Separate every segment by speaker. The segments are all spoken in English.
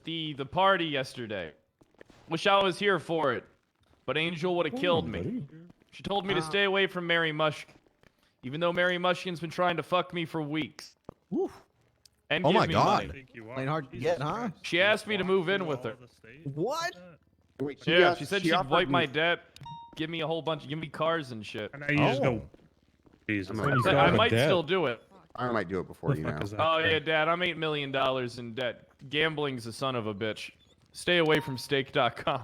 Speaker 1: the party yesterday. Wish I was here for it, but Angel would have killed me. She told me to stay away from Mary Mushkin, even though Mary Mushkin's been trying to fuck me for weeks.
Speaker 2: Oof.
Speaker 1: And
Speaker 3: Oh
Speaker 1: give
Speaker 3: my
Speaker 1: me
Speaker 3: God.
Speaker 1: money.
Speaker 2: Playing hard to get, huh?
Speaker 1: She asked me to move in with her.
Speaker 2: What?
Speaker 4: Wait,
Speaker 1: Yeah, she said she'd
Speaker 4: offered
Speaker 1: wipe
Speaker 4: me-
Speaker 1: my debt, give me a whole bunch, give me cars and shit.
Speaker 5: And now you just go. Jesus.
Speaker 1: I might still do it.
Speaker 4: I might do it before you know.
Speaker 1: Oh yeah, Dad, I'm $8 million in debt. Gambling's a son of a bitch. Stay away from stake.com.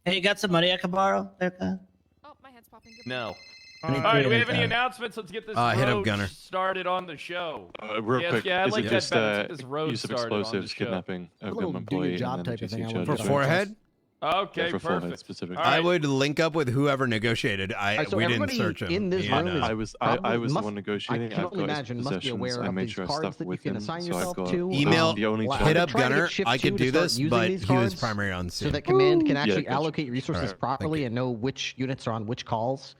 Speaker 6: Hey, you got some money I can borrow, Erica?
Speaker 7: Oh, my head's popping.
Speaker 1: No.
Speaker 6: I need
Speaker 1: All right, do we have any
Speaker 6: $300.
Speaker 1: announcements? Let's get this
Speaker 3: hit him,
Speaker 1: road
Speaker 3: Gunner.
Speaker 1: started on the show.
Speaker 8: Real
Speaker 1: Yes,
Speaker 8: quick,
Speaker 1: yeah, I'd
Speaker 8: is
Speaker 1: like
Speaker 8: it
Speaker 1: that
Speaker 8: just
Speaker 1: better. Let's get this road
Speaker 8: use of
Speaker 1: started on the
Speaker 8: explosives,
Speaker 1: show.
Speaker 8: kidnapping
Speaker 2: A
Speaker 8: of
Speaker 2: little
Speaker 8: government
Speaker 2: do your
Speaker 8: employee,
Speaker 2: job
Speaker 8: and then
Speaker 2: type of
Speaker 8: GC
Speaker 2: thing I
Speaker 8: charges?
Speaker 2: wanted to
Speaker 3: Forehead?
Speaker 1: Okay,
Speaker 8: for full head
Speaker 1: perfect.
Speaker 8: specific.
Speaker 1: All
Speaker 3: I
Speaker 1: right.
Speaker 3: would link up with whoever negotiated.
Speaker 2: So
Speaker 3: we didn't
Speaker 2: everybody
Speaker 3: search him.
Speaker 2: in this
Speaker 3: Yeah,
Speaker 2: room
Speaker 3: no.
Speaker 2: is
Speaker 8: I was
Speaker 2: probably
Speaker 8: the
Speaker 2: must-
Speaker 8: one negotiating.
Speaker 2: I can
Speaker 8: I've
Speaker 2: only
Speaker 8: got his
Speaker 2: imagine must be
Speaker 8: possessions.
Speaker 2: aware
Speaker 8: I
Speaker 2: of
Speaker 8: made
Speaker 2: these
Speaker 8: sure I
Speaker 2: cards
Speaker 8: stuff
Speaker 2: that you
Speaker 8: with
Speaker 2: can
Speaker 8: him,
Speaker 2: assign
Speaker 8: so
Speaker 2: yourself
Speaker 8: I've got
Speaker 2: to.
Speaker 3: Email,
Speaker 8: the only
Speaker 2: Well,
Speaker 8: check-
Speaker 3: hit
Speaker 2: I've
Speaker 3: up
Speaker 2: been trying to
Speaker 3: Gunner.
Speaker 2: get Shift
Speaker 3: I
Speaker 2: 2
Speaker 3: could
Speaker 2: to
Speaker 3: do
Speaker 2: start
Speaker 3: this,
Speaker 2: using
Speaker 3: but
Speaker 2: these
Speaker 3: he was
Speaker 2: cards
Speaker 3: primary on
Speaker 2: so
Speaker 3: scene.
Speaker 2: that command can actually
Speaker 8: gotcha.
Speaker 2: allocate resources
Speaker 3: Alright,
Speaker 2: properly
Speaker 3: thank you.
Speaker 2: and know which units are on which calls.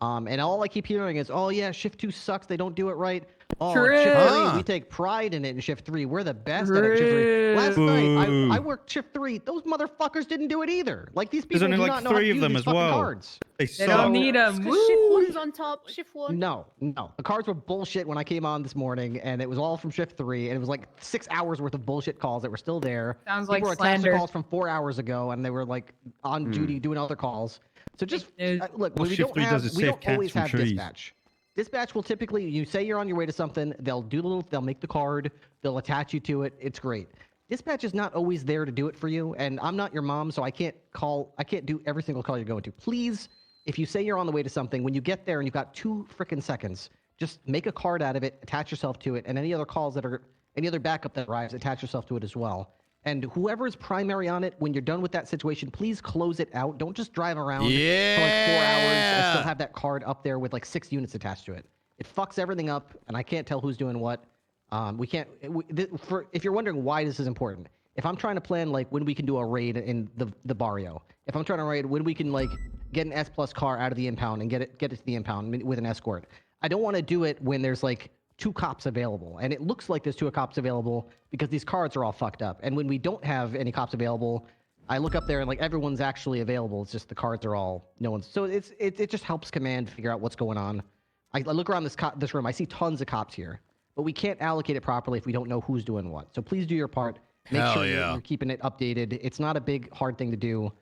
Speaker 2: And all I keep hearing is, oh yeah, Shift 2 sucks. They don't do it right. Oh, Shift 3,
Speaker 3: Huh.
Speaker 2: we take pride in it in Shift 3. We're the best at it in Shift 3. Last night, I worked Shift 3. Those motherfuckers didn't do it either. Like, these people
Speaker 5: only
Speaker 2: do
Speaker 5: like
Speaker 2: not know how to
Speaker 5: 3 of
Speaker 2: use
Speaker 5: them
Speaker 2: these
Speaker 5: as
Speaker 2: fucking
Speaker 5: well.
Speaker 2: cards.
Speaker 5: They
Speaker 7: They don't need them.
Speaker 9: Because Shift 1's on top. Shift 1.
Speaker 2: No. The cards were bullshit when I came on this morning, and it was all from Shift 3, and it was like 6 hours worth of bullshit calls that were still there.
Speaker 7: Sounds
Speaker 2: People
Speaker 7: like
Speaker 2: were attached to
Speaker 7: slander.
Speaker 2: calls from 4 hours ago, and they were like on duty doing other calls. So just
Speaker 7: news.
Speaker 2: look,
Speaker 5: Well,
Speaker 2: we
Speaker 5: Shift
Speaker 2: don't
Speaker 5: 3
Speaker 2: have,
Speaker 5: does is
Speaker 2: we
Speaker 5: save
Speaker 2: don't
Speaker 5: cats
Speaker 2: always
Speaker 5: from
Speaker 2: have
Speaker 5: trees.
Speaker 2: dispatch. Dispatch will typically, you say you're on your way to something, they'll make the card, they'll attach you to it. It's great. Dispatch is not always there to do it for you, and I'm not your mom, so I can't do every single call you're going to. Please, if you say you're on the way to something, when you get there and you've got 2 freaking seconds, just make a card out of it, attach yourself to it, and any other backup that arrives, attach yourself to it as well. And whoever is primary on it, when you're done with that situation, please close it out. Don't just drive around for like 4 hours and still have that card up there with like 6 units attached to it. It fucks everything up, and I can't tell who's doing what. If you're wondering why this is important, if I'm trying to plan like when we can do a raid in the barrio, if I'm trying to raid when we can like get an S+ car out of the impound and get it to the impound with an escort, I don't want to do it when there's like 2 cops available, and it looks like there's 2 cops available because these cards are all fucked up. And when we don't have any cops available, I look up there and like everyone's actually available. It's just the cards are all no one's. So it just helps command figure out what's going on. I look around this room. I see tons of cops here, but we can't allocate it properly if we don't know who's doing what. So please do your part. Make
Speaker 3: Hell
Speaker 2: sure
Speaker 3: yeah.
Speaker 2: you're keeping it updated. It's not a big hard thing to do.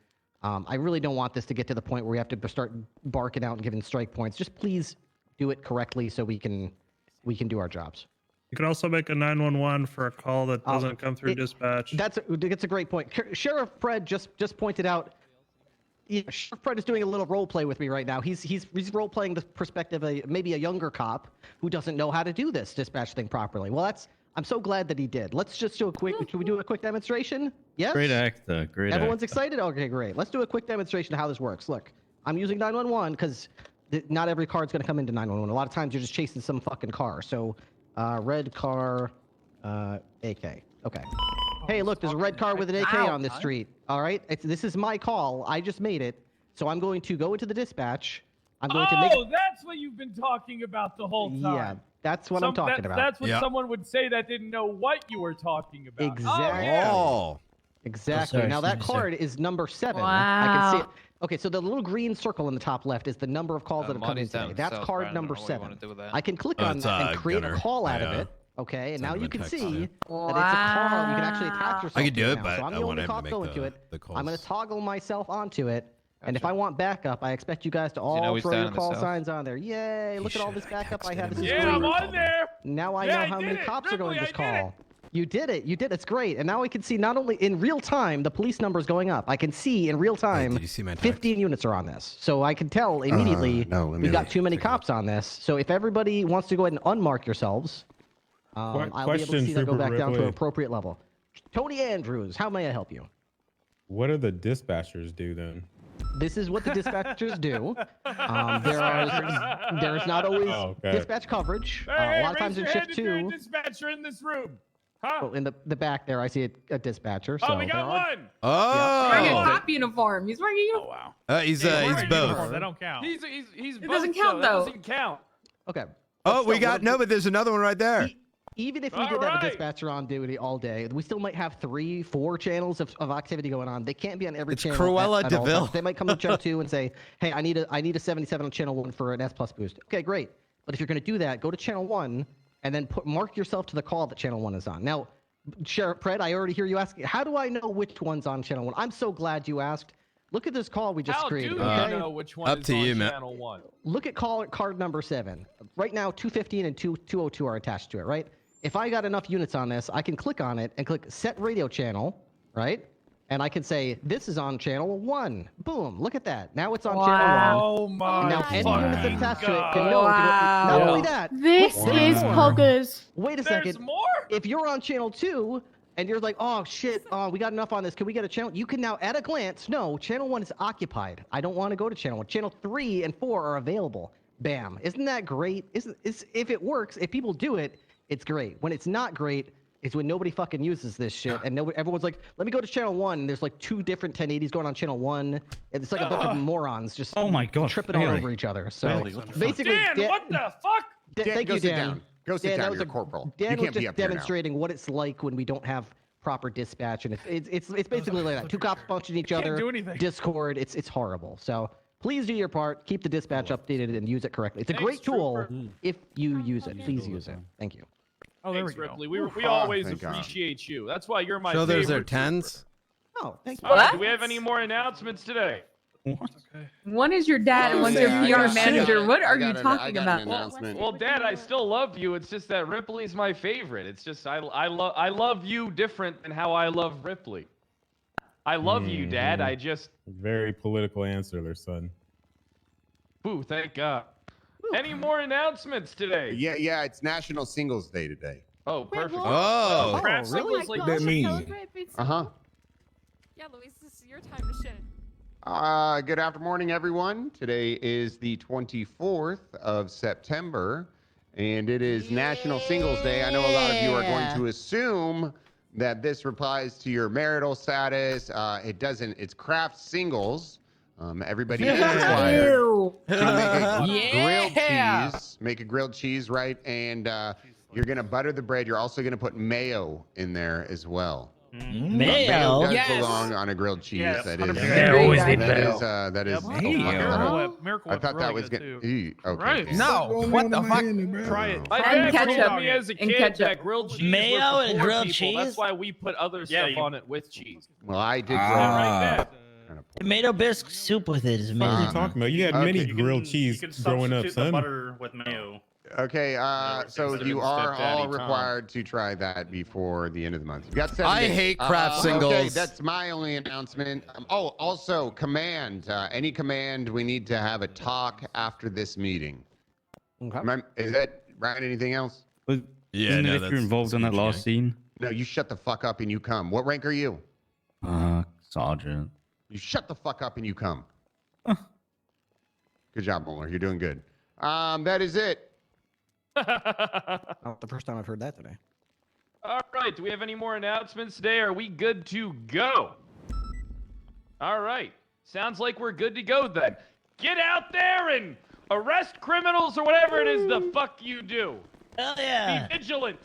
Speaker 2: I really don't want this to get to the point where we have to start barking out and giving strike points. Just please do it correctly so we can do our jobs.
Speaker 5: You can also make a 911 for a call that doesn't come through dispatch.
Speaker 2: That's a great point. Sheriff Fred just pointed out. Yeah, Sheriff Fred is doing a little role play with me right now. He's role playing the perspective of maybe a younger cop who doesn't know how to do this dispatch thing properly. Well, I'm so glad that he did. Let's just do a quick. Should we do a quick demonstration? Yes.
Speaker 5: Great act. Great.
Speaker 2: Everyone's excited? Okay, great. Let's do a quick demonstration of how this works. Look, I'm using 911 because not every card's going to come into 911. A lot of times you're just chasing some fucking car. So, red car, AK. Okay. Hey, look, there's a red car with an AK on this street. All right? This is my call. I just made it. So I'm going to go into the dispatch. I'm going to make...
Speaker 1: Oh, that's what you've been talking about the whole time.
Speaker 2: Yeah, that's what I'm talking about.
Speaker 1: That's what someone would say that didn't know what you were talking about.
Speaker 2: Exactly.
Speaker 1: Oh, yeah.
Speaker 3: Oh.
Speaker 2: Exactly.
Speaker 6: sorry,
Speaker 2: now that
Speaker 6: excuse me,
Speaker 2: card is number 7. I
Speaker 7: Wow.
Speaker 2: can see it. Okay, so the little green circle in the top left is the number of calls that have come in today. That's card number 7. I can click on that and create a call out of it. Okay, and now you can see that it's a call. You can actually attach yourself.
Speaker 3: I could do
Speaker 2: to
Speaker 3: it,
Speaker 2: now.
Speaker 3: but
Speaker 2: so I'm
Speaker 3: I
Speaker 2: the
Speaker 3: want
Speaker 2: only
Speaker 3: him to
Speaker 2: cop
Speaker 3: make
Speaker 2: going to it.
Speaker 3: the calls.
Speaker 2: I'm going to toggle myself onto it. And if I want backup, I expect you guys to all
Speaker 8: he's
Speaker 2: throw
Speaker 8: down
Speaker 2: your
Speaker 8: in the
Speaker 2: call
Speaker 8: south.
Speaker 2: signs on there. Yay! Look at all this backup I have. This is
Speaker 1: Yeah, I'm
Speaker 2: great.
Speaker 1: on there.
Speaker 2: Now I
Speaker 1: Yeah,
Speaker 2: know
Speaker 1: I
Speaker 2: how
Speaker 1: did
Speaker 2: many
Speaker 1: it.
Speaker 2: cops are going to this
Speaker 1: Ripley, I did
Speaker 2: call. You did it. You did. It's great. And now we can see not only in real time the police numbers going up. I can see in real time
Speaker 3: did you see my text?
Speaker 2: 15 units are on this. So I can tell immediately we've got too many cops on this. So if everybody wants to go ahead and unmark yourselves, I'll be able to see that go back down to an appropriate level. Tony Andrews, how may I help you?
Speaker 10: What do the dispatchers do then?
Speaker 2: This is what the dispatchers do. There's not always dispatch coverage.
Speaker 1: Hey,
Speaker 2: a lot of times in
Speaker 1: raise your
Speaker 2: shift
Speaker 1: hand if you're
Speaker 2: 2.
Speaker 1: a dispatcher in this room. Huh?
Speaker 2: Oh, in the back there, I see a dispatcher. So
Speaker 1: Oh, we got one.
Speaker 3: Oh.
Speaker 7: He's wearing a cop uniform. He's wearing a uniform.
Speaker 1: wow.
Speaker 3: He's
Speaker 1: wearing
Speaker 3: both.
Speaker 1: That don't count. He's
Speaker 7: It
Speaker 1: both,
Speaker 7: doesn't count,
Speaker 1: That
Speaker 7: though.
Speaker 1: doesn't count.
Speaker 2: Okay.
Speaker 3: Oh, we got but there's another one right there.
Speaker 2: Even if we did have a dispatcher on duty all day, we still might have 3, 4 channels of activity going on. They can't be on every
Speaker 3: It's
Speaker 2: channel.
Speaker 3: Cruella
Speaker 2: at all
Speaker 3: DeVille.
Speaker 2: times. They might come to channel 2 and say, "Hey, I need a 77 on channel 1 for an S+ boost." Okay, great. But if you're going to do that, go to channel 1 and then mark yourself to the call that channel 1 is on. Now, Sheriff Pred, I already hear you asking, how do I know which one's on channel 1? I'm so glad you asked. Look at this call we just
Speaker 1: How
Speaker 2: created.
Speaker 1: do
Speaker 2: Okay?
Speaker 1: you know which one
Speaker 3: Up
Speaker 1: is
Speaker 3: to
Speaker 1: on
Speaker 3: you, man.
Speaker 1: channel 1?
Speaker 2: Look at card number 7. Right now, 215 and 202 are attached to it, right? If I got enough units on this, I can click on it and click set radio channel, right? And I can say, this is on channel 1. Boom, look at that. Now it's on channel 1.
Speaker 1: Oh my
Speaker 2: Now any unit that's attached to it can
Speaker 1: God.
Speaker 2: know.
Speaker 7: Wow.
Speaker 2: Not only that,
Speaker 9: This
Speaker 2: Wait,
Speaker 9: is
Speaker 2: more.
Speaker 9: poggers.
Speaker 2: wait a
Speaker 1: There's
Speaker 2: second.
Speaker 1: more?
Speaker 2: If you're on channel 2 and you're like, oh shit, we got enough on this, can we get a channel? You can now, at a glance, no, channel 1 is occupied. I don't want to go to channel 1. Channel 3 and 4 are available. Bam. Isn't that great? If it works, if people do it, it's great. When it's not great, is when nobody fucking uses this shit, and everyone's like, let me go to channel 1, and there's like 2 different 1080s going on channel 1, and it's like a bunch of morons just
Speaker 8: Oh my god.
Speaker 2: tripping all over each other. So basically,
Speaker 1: Dan, what the fuck?
Speaker 4: Dan,
Speaker 2: thank
Speaker 4: go
Speaker 2: you,
Speaker 4: sit
Speaker 2: Dan.
Speaker 4: down. Go sit
Speaker 2: Dan, that
Speaker 4: down,
Speaker 2: was
Speaker 4: you're corporal.
Speaker 2: Dan
Speaker 4: You
Speaker 2: was
Speaker 4: can't be
Speaker 2: just
Speaker 4: up here now.
Speaker 2: demonstrating what it's like when we don't have proper dispatch, and it's basically like that. 2 cops punching each other.
Speaker 1: do anything.
Speaker 2: Discord. It's horrible. So please do your part. Keep the dispatch updated and use it correctly. It's a
Speaker 1: Thanks,
Speaker 2: great tool
Speaker 1: Trooper.
Speaker 2: if you use it. Please use it. Thank you.
Speaker 1: Oh,
Speaker 8: there
Speaker 1: Thanks,
Speaker 8: we go.
Speaker 1: Ripley. We always
Speaker 4: thank God.
Speaker 1: appreciate you. That's why you're my
Speaker 3: So
Speaker 1: favorite.
Speaker 3: those are 10s?
Speaker 2: Oh, thank you.
Speaker 1: All right, do we have any more announcements today?
Speaker 7: One is your dad and one's your
Speaker 4: Yeah, I
Speaker 7: PR
Speaker 4: got-
Speaker 7: manager. What
Speaker 4: I
Speaker 7: are
Speaker 4: got
Speaker 7: you
Speaker 4: an-
Speaker 7: talking
Speaker 4: I got
Speaker 7: about?
Speaker 4: an announcement.
Speaker 1: Well, Dad, I still love you. It's just that Ripley's my favorite. It's just I love you different than how I love Ripley. I love you, Dad. I just
Speaker 10: Very political answer there, son.
Speaker 1: boo. Thank God. Any more announcements today?
Speaker 4: Yeah, it's National Singles Day today.
Speaker 1: Oh, perfect.
Speaker 9: what?
Speaker 3: Oh.
Speaker 2: Oh,
Speaker 1: Crap,
Speaker 2: really?
Speaker 1: singles like
Speaker 9: Gosh,
Speaker 10: mean?
Speaker 9: celebrate with
Speaker 4: Uh-huh.
Speaker 7: Yeah, Luis, this is your time to shine.
Speaker 4: Good after morning, everyone. Today is the 24th of September, and it is National Singles Day. I know a lot of you are going to assume that this applies to your marital status. It doesn't. It's craft singles. Everybody is required
Speaker 7: Ew.
Speaker 4: to make a grilled
Speaker 8: Yeah.
Speaker 4: cheese. Make a grilled cheese, right? And you're going to butter the bread. You're also going to put mayo in there as well.
Speaker 6: Mayo.
Speaker 4: does
Speaker 8: Yes.
Speaker 4: belong on a grilled cheese.
Speaker 8: Yes,
Speaker 4: that is.
Speaker 8: 100%.
Speaker 7: Yeah, always need
Speaker 4: That is.
Speaker 8: Yep.
Speaker 4: oh, fuck,
Speaker 8: Miracle
Speaker 4: I
Speaker 8: Whip. Miracle
Speaker 4: I
Speaker 8: Whip's
Speaker 4: thought that
Speaker 8: really
Speaker 4: was
Speaker 8: good,
Speaker 4: good.
Speaker 8: too.
Speaker 4: Okay.
Speaker 1: Right.
Speaker 4: Dan.
Speaker 8: No, what the fuck?
Speaker 10: Try
Speaker 8: it.
Speaker 1: My
Speaker 7: And
Speaker 1: dad
Speaker 7: ketchup.
Speaker 1: told me as a
Speaker 7: And
Speaker 1: kid
Speaker 7: ketchup.
Speaker 1: that grilled cheese
Speaker 6: Mayo
Speaker 1: was for
Speaker 6: and
Speaker 1: poor
Speaker 6: grilled
Speaker 1: people.
Speaker 6: cheese?
Speaker 1: That's why we put other
Speaker 8: Yeah,
Speaker 1: stuff
Speaker 8: you-
Speaker 1: on it with cheese.
Speaker 4: Well, I did.
Speaker 1: Yeah,
Speaker 4: grill-
Speaker 1: right there.
Speaker 4: kind of-
Speaker 6: Tomato bisque soup with it is
Speaker 10: What are you
Speaker 6: amazing.
Speaker 10: talking about? You had
Speaker 4: Okay.
Speaker 10: many
Speaker 4: You
Speaker 8: You
Speaker 10: grilled
Speaker 8: can-
Speaker 10: cheese
Speaker 8: you can
Speaker 10: growing up,
Speaker 8: substitute the
Speaker 10: son.
Speaker 8: butter with mayo.
Speaker 4: Okay, so
Speaker 1: Consider
Speaker 4: you
Speaker 1: him
Speaker 4: are
Speaker 1: Stepdaddy
Speaker 4: all
Speaker 1: Tom.
Speaker 4: required to try that before the end of the month. You got 7
Speaker 3: I
Speaker 4: days.
Speaker 3: hate craft
Speaker 4: Okay,
Speaker 3: singles.
Speaker 4: that's my only announcement. Also, command. Any command, we need to have a talk after this meeting.
Speaker 2: Okay.
Speaker 4: Is that Ryan? Anything else?
Speaker 3: Yeah,
Speaker 11: Isn't
Speaker 3: no,
Speaker 11: it if you're
Speaker 3: that's
Speaker 11: involved in that
Speaker 3: huge,
Speaker 11: last
Speaker 3: yeah.
Speaker 11: scene?
Speaker 4: No, you shut the fuck up and you come. What rank are you?
Speaker 11: Sergeant.
Speaker 4: You shut the fuck up and you come. Good job, Moeller. You're doing good. That is it.
Speaker 2: Oh, the first time I've heard that today.
Speaker 1: All right. Do we have any more announcements today? Are we good to go? All right. Sounds like we're good to go then. Get out there and arrest criminals or whatever it is the fuck you do.
Speaker 6: Hell yeah.
Speaker 1: Be vigilant.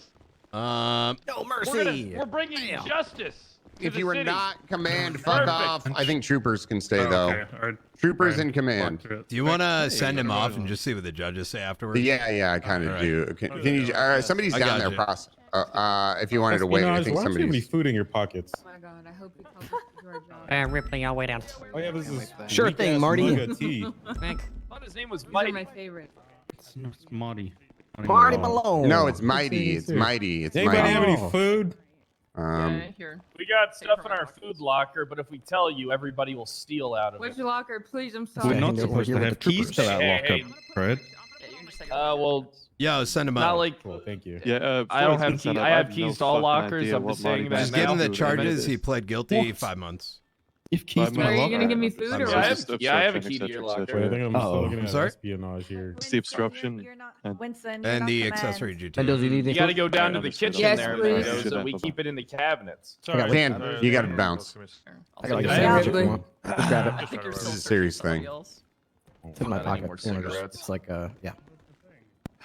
Speaker 2: No
Speaker 1: We're bringing justice. to
Speaker 4: If
Speaker 1: the
Speaker 4: you are
Speaker 1: city.
Speaker 4: not command, fuck
Speaker 1: Perfect.
Speaker 4: off. I think troopers can stay,
Speaker 5: Oh,
Speaker 4: though.
Speaker 5: okay. All right.
Speaker 4: Troopers
Speaker 5: Ryan,
Speaker 4: in command.
Speaker 5: walk through it.
Speaker 3: Do you want to
Speaker 5: Hey,
Speaker 3: send him
Speaker 5: what
Speaker 3: off
Speaker 5: about
Speaker 3: and
Speaker 5: it?
Speaker 3: just see what the judges say afterwards?
Speaker 4: Yeah, I kind of
Speaker 3: All right.
Speaker 4: do. Can you? Somebody's
Speaker 3: I
Speaker 4: down
Speaker 3: got
Speaker 4: there.
Speaker 3: you.
Speaker 4: If you wanted to wait, I
Speaker 10: Espionage,
Speaker 4: think
Speaker 10: why don't you have any
Speaker 4: somebody's.
Speaker 10: food in your pockets?
Speaker 7: Oh my god, I hope you call this Georgia.
Speaker 2: Ripley, I'll wait out.
Speaker 10: Oh yeah, this is
Speaker 2: Sure
Speaker 10: weak-ass
Speaker 2: thing, Marty.
Speaker 10: mugga tea.
Speaker 1: I thought his name was
Speaker 7: These are
Speaker 1: Mike.
Speaker 7: my favorite.
Speaker 11: It's Marty.
Speaker 2: Marty
Speaker 11: Oh.
Speaker 2: Malone.
Speaker 4: No, it's mighty. It's mighty. It's
Speaker 10: Anybody have
Speaker 4: mighty.
Speaker 10: any food?
Speaker 7: Yeah, here.
Speaker 1: We got stuff in our food locker, but if we tell you, everybody will steal out of
Speaker 7: Which
Speaker 1: it.
Speaker 7: locker, please? I'm
Speaker 11: We're
Speaker 7: sorry.
Speaker 11: not
Speaker 2: we're
Speaker 11: supposed
Speaker 2: here
Speaker 11: to
Speaker 2: with
Speaker 11: have
Speaker 2: the
Speaker 11: keys to
Speaker 2: troopers.
Speaker 11: that
Speaker 1: Hey,
Speaker 11: lockup, Fred.
Speaker 7: Yeah, you can just take
Speaker 1: Well,
Speaker 3: Yo, send him
Speaker 1: not
Speaker 3: out.
Speaker 1: like
Speaker 10: Cool, thank you.
Speaker 12: Yeah,
Speaker 1: I don't have keys. I have keys to all lockers. I'm just saying that
Speaker 3: Just
Speaker 1: now.
Speaker 3: give him the
Speaker 12: What?
Speaker 3: charges. He pled guilty.
Speaker 12: What?
Speaker 3: 5 months.
Speaker 11: You've keys to
Speaker 12: Are
Speaker 11: my
Speaker 7: you
Speaker 11: locker.
Speaker 7: gonna give me food or
Speaker 1: Yeah, I
Speaker 7: what?
Speaker 1: have a key to your
Speaker 10: Wait, I
Speaker 1: locker.
Speaker 10: think I'm still looking at
Speaker 3: sorry?
Speaker 10: espionage here.
Speaker 12: It's the obstruction.
Speaker 3: And the accessory duty.
Speaker 2: And does he need
Speaker 1: You got to go down to the
Speaker 12: Understood.
Speaker 1: kitchen
Speaker 7: Yes,
Speaker 1: there,
Speaker 7: please.
Speaker 1: Mendoza, so we keep it in the cabinets.
Speaker 5: Sorry,
Speaker 4: Dan, you gotta bounce.
Speaker 2: I got like a
Speaker 1: Yeah,
Speaker 2: sandwich if
Speaker 7: Ripley.
Speaker 2: you want. Just grab it.
Speaker 7: I think you're
Speaker 4: This
Speaker 7: still
Speaker 4: is a serious
Speaker 7: searching
Speaker 4: thing.
Speaker 7: for somebody else.
Speaker 2: It's in my
Speaker 1: Not any
Speaker 2: pocket.
Speaker 1: more
Speaker 2: You know,
Speaker 1: cigarettes.
Speaker 2: it's like, yeah.